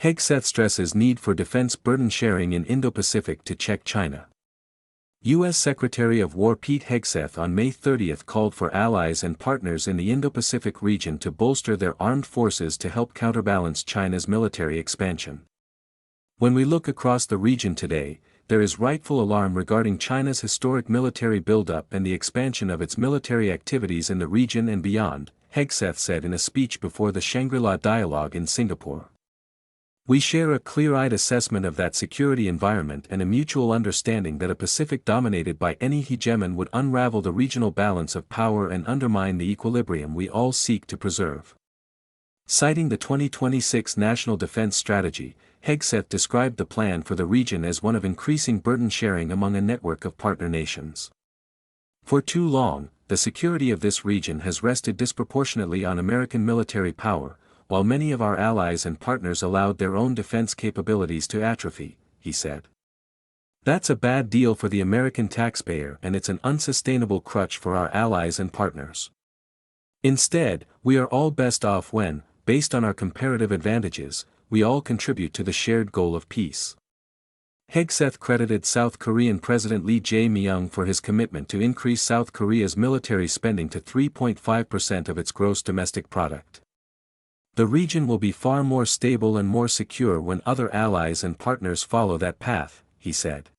Hegseth stresses need for defense burden sharing in Indo-Pacific to check China. U.S. Secretary of War Pete Hegseth on May 30 called for allies and partners in the Indo-Pacific region to bolster their armed forces to help counterbalance China's military expansion. When we look across the region today, there is rightful alarm regarding China's historic military buildup and the expansion of its military activities in the region and beyond, Hegseth said in a speech before the Shangri-La Dialogue in Singapore. We share a clear-eyed assessment of that security environment and a mutual understanding that a Pacific dominated by any hegemon would unravel the regional balance of power and undermine the equilibrium we all seek to preserve. Citing the 2026 National Defense Strategy, Hegseth described the plan for the region as one of increasing burden sharing among a network of partner nations. For too long, the security of this region has rested disproportionately on American military power, while many of our allies and partners allowed their own defense capabilities to atrophy, he said. That's a bad deal for the American taxpayer and it's an unsustainable crutch for our allies and partners. Instead, we are all best off when, based on our comparative advantages, we all contribute to the shared goal of peace. Hegseth credited South Korean President Lee Jae-myung for his commitment to increase South Korea's military spending to 3.5% of its gross domestic product. The region will be far more stable and more secure when other allies and partners follow that path, he said.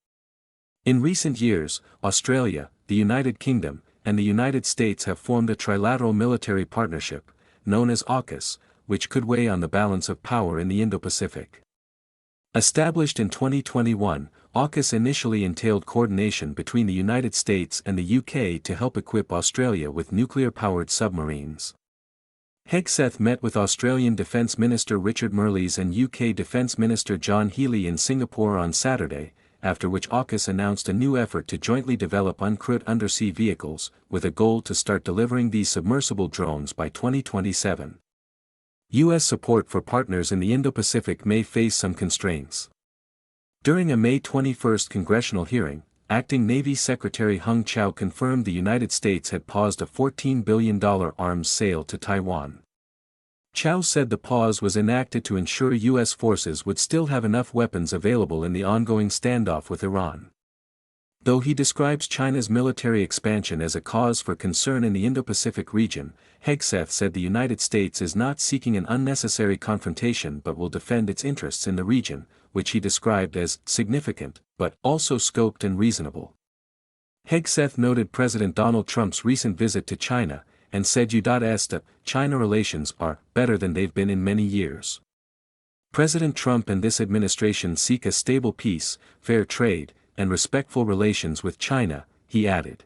In recent years, Australia, the United Kingdom, and the United States have formed a trilateral military partnership, known as AUKUS, which could weigh on the balance of power in the Indo-Pacific. Established in 2021, AUKUS initially entailed coordination between the United States and the UK to help equip Australia with nuclear-powered submarines. Hegseth met with Australian Defence Minister Richard Marles and UK Defence Minister John Healey in Singapore on Saturday, after which AUKUS announced a new effort to jointly develop uncrewed undersea vehicles, with a goal to start delivering these submersible drones by 2027. U.S. support for partners in the Indo-Pacific may face some constraints. During a May 21 congressional hearing, Acting Navy Secretary Hung Chau confirmed the United States had paused a $14 billion arms sale to Taiwan. Chau said the pause was enacted to ensure U.S. forces would still have enough weapons available in the ongoing standoff with Iran. Though he describes China's military expansion as a cause for concern in the Indo-Pacific region, Hegseth said the United States is not seeking an unnecessary confrontation but will defend its interests in the region, which he described as significant, but also scoped and reasonable. Hegseth noted President Donald Trump's recent visit to China, and said U.S.-China relations are better than they've been in many years. President Trump and this administration seek a stable peace, fair trade, and respectful relations with China, he added.